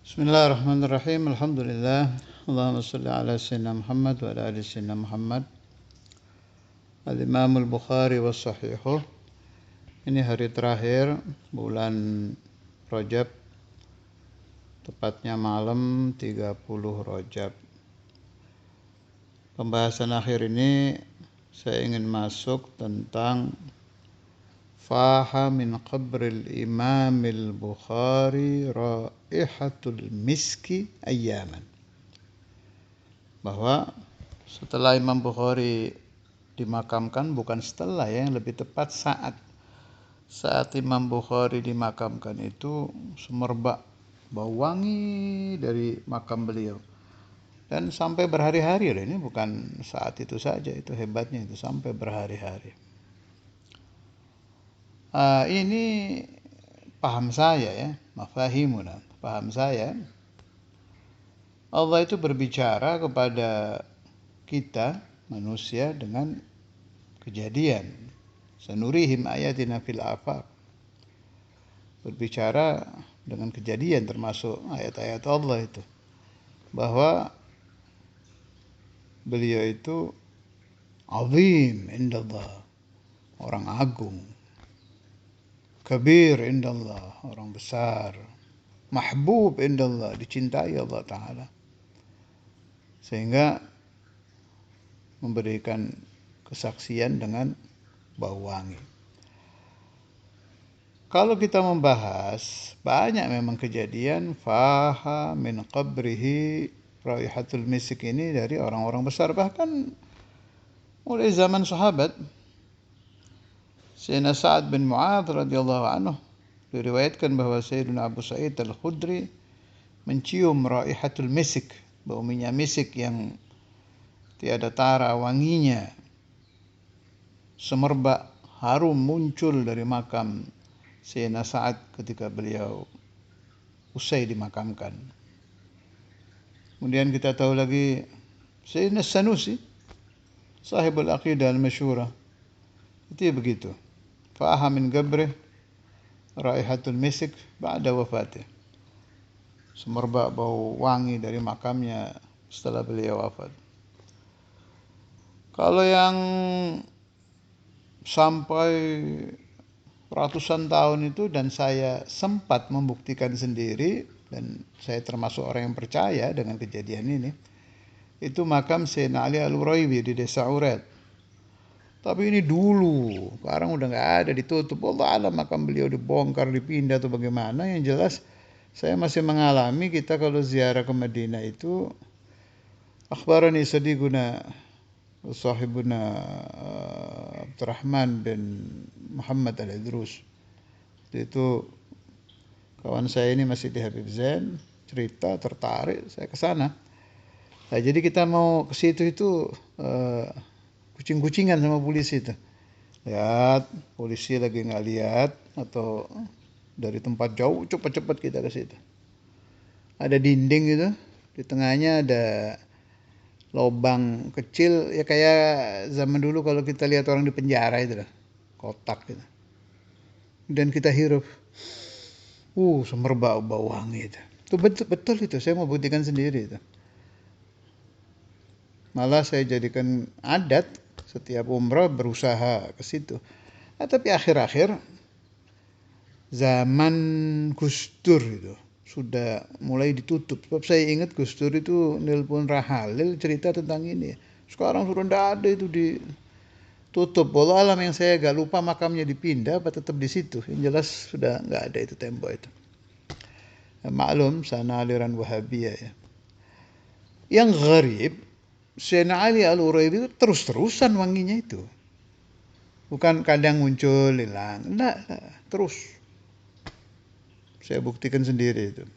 Bismillahirrahmanirrahim. Alhamdulillah. Allahumma salli ala sayyidina Muhammad wa ala ali sayyidina Muhammad. Al-Imam al-Bukhari wa sahihuh. Ini hari terakhir bulan Rajab, tepatnya malam 30 Rajab. Pembahasan akhir ini saya ingin masuk tentang faha min qabril imamil Bukhari raihatul miski ayyaman. Bahwa setelah Imam Bukhari dimakamkan, bukan setelah ya, yang lebih tepat saat Imam Bukhari dimakamkan itu semerbak bau wangi dari makam beliau. Dan sampai berhari-hari, ini bukan saat itu saja, itu hebatnya, itu sampai berhari-hari. Ini paham saya ya, mafahimuna, paham saya. Allah itu berbicara kepada kita manusia dengan kejadian. Sanurihim ayatina fil afaq. Berbicara dengan kejadian, termasuk ayat-ayat Allah itu, bahwa beliau itu azim indallah, orang agung. Kabir indallah, orang besar. Mahbub indallah, dicintai Allah Ta'ala. Sehingga memberikan kesaksian dengan bau wangi. Kalau kita membahas, banyak memang kejadian faha min qabrihi raihatul misik ini dari orang-orang besar. Bahkan mulai zaman sahabat, Sayyidina Sa'ad bin Mu'adz radhiyallahu anhu diriwayatkan bahwa Sayyidina Abu Sa'id al-Khudri mencium raihatul misik, bau minyak misik yang tiada tara wanginya, semerbak harum muncul dari makam Sayyidina Sa'ad ketika beliau usai dimakamkan. Kemudian kita tahu lagi Sayyidina Sanusi, sahibul aqidah al-masyhurah, itu begitu. Faha min qabrih raihatul misik ba'da wafatih. Semerbak bau wangi dari makamnya setelah beliau wafat. Kalau yang sampai ratusan tahun itu, dan saya sempat membuktikan sendiri, dan saya termasuk orang yang percaya dengan kejadian ini, itu makam Sayyidina Ali Al-Uraibi di desa Ured. Tapi ini dulu, sekarang udah nggak ada, ditutup. Allah alam makam beliau dibongkar, dipindah atau bagaimana. Yang jelas saya masih mengalami, kita kalau ziarah ke Madinah itu, akhbarani sadiquna sahibuna Abdurrahman bin Muhammad Al-Idrus. Itu kawan saya ini masih di Habib Zain, cerita, tertarik, saya ke sana. Nah, jadi kita mau ke situ itu kucing-kucingan sama polisi itu. Lihat, polisi lagi nggak lihat, atau dari tempat jauh cepat-cepat kita ke situ. Ada dinding gitu, di tengahnya ada lubang kecil, ya kayak zaman dulu kalau kita lihat orang di penjara itu lah, kotak gitu. Dan kita hirup, semerbak bau wangi itu. Itu betul itu, saya mau buktikan sendiri itu. Malah saya jadikan adat setiap umrah berusaha ke situ. Tapi akhir-akhir zaman Gus Dur itu sudah mulai ditutup. Sebab saya ingat Gus Dur itu nelpon Rahalil cerita tentang ini. Sekarang sudah tidak ada, itu ditutup. Wallah alam, yang saya agak lupa makamnya dipindah apa tetap di situ. Yang jelas sudah nggak ada itu tembok itu. Maklum sana aliran Wahabiyah ya. Yang gharib, Sayyidina Ali Al-Uraibi itu terus-terusan wanginya itu. Bukan kadang muncul, hilang. Enggak, terus. Saya buktikan sendiri itu.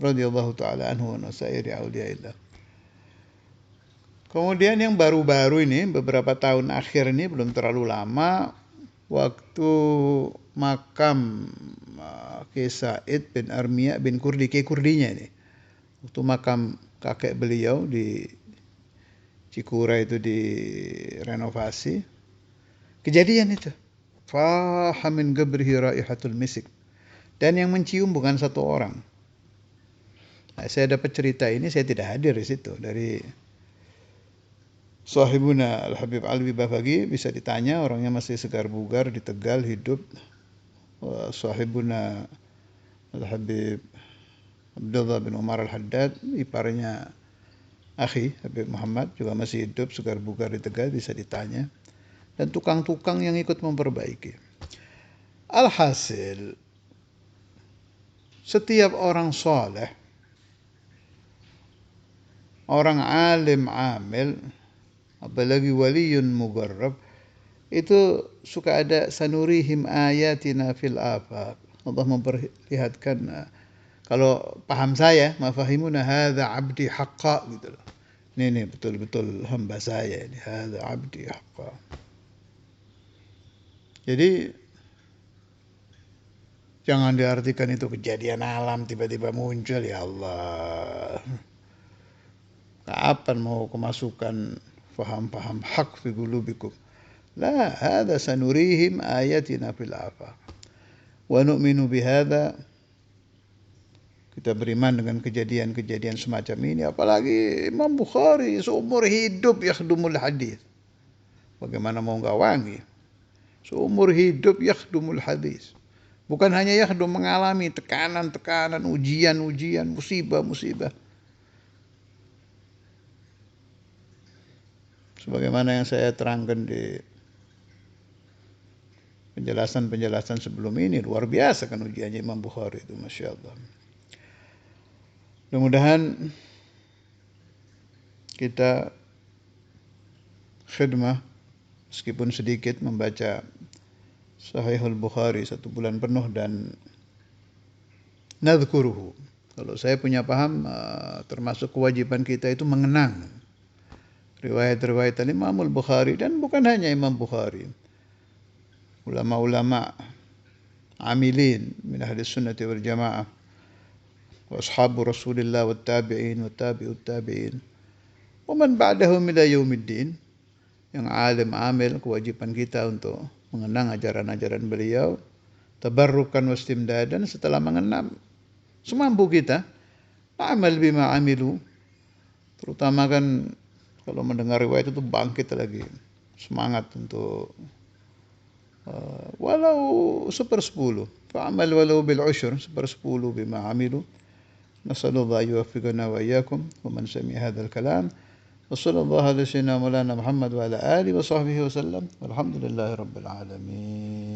Radhiyallahu ta'ala anhu wa nasairi awliyaillah. Kemudian yang baru-baru ini, beberapa tahun akhir ini, belum terlalu lama, waktu makam Kiai Said bin Armiya bin Kurdi, Kiai Kurdinya ini. Waktu makam kakek beliau di Cikura itu direnovasi. Kejadian itu. Faha min qabrihi raihatul misik. Dan yang mencium bukan satu orang. Nah, saya dapat cerita ini, saya tidak hadir di situ, dari sahibuna Al-Habib Alwi Bafagi, bisa ditanya, orangnya masih segar bugar di Tegal, hidup. Sahibuna Al-Habib Abdullah bin Umar Al-Haddad, iparnya Akhi Habib Muhammad, juga masih hidup, segar bugar di Tegal, bisa ditanya. Dan tukang-tukang yang ikut memperbaiki. Alhasil, setiap orang soleh, orang alim amil, apalagi waliyun mugarrab, itu suka ada sanurihim ayatina fil afaq. Allah memperlihatkan, kalau paham saya, mafahimuna hadza abdi haqqa gitu loh. Ini betul-betul hamba saya ini, hadza abdi haqqa. Jadi jangan diartikan itu kejadian alam tiba-tiba muncul, ya Allah. Kapan mau kemasukan faham-faham hak fi qulubikum? La, hadza sanurihim ayatina fil afaq. Wa nu'minu bihadza. Kita beriman dengan kejadian-kejadian semacam ini. Apalagi Imam Bukhari seumur hidup yakhdumul hadis. Bagaimana mau nggak wangi? Seumur hidup yakhdumul hadis. Bukan hanya yakhdum, mengalami tekanan-tekanan, ujian-ujian, musibah-musibah. Sebagaimana yang saya terangkan di penjelasan-penjelasan sebelum ini, luar biasa kan ujiannya Imam Bukhari itu, Masya Allah. Mudah-mudahan kita khidmah meskipun sedikit membaca Sahihul Bukhari 1 bulan penuh dan nadhkuruhu. Kalau saya punya paham, termasuk kewajiban kita itu mengenang riwayat-riwayat Imam Bukhari, dan bukan hanya Imam Bukhari. Ulama-ulama amilin min ahli sunnati wal jamaah wa ashabu Rasulillah wa tabi'in wa tabi'ut tabi'in wa man ba'dahum ila yaumiddin. Yang alim amil, kewajiban kita untuk mengenang ajaran-ajaran beliau, tabarrukan wastimdadan, setelah mengenang semampu kita, amal bima amilu, terutama kan kalau mendengar riwayat itu bangkit lagi semangat untuk walau 1/10, fa'amal walau bil usyur, 1/10 bima amilu. Nasallallahu yuwaffiqana wa iyyakum wa man sami'a hadzal kalam. Wassallallahu ala sayyidina Maulana Muhammad wa ala alihi wa sahbihi wa sallam. Walhamdulillahi rabbil alamin.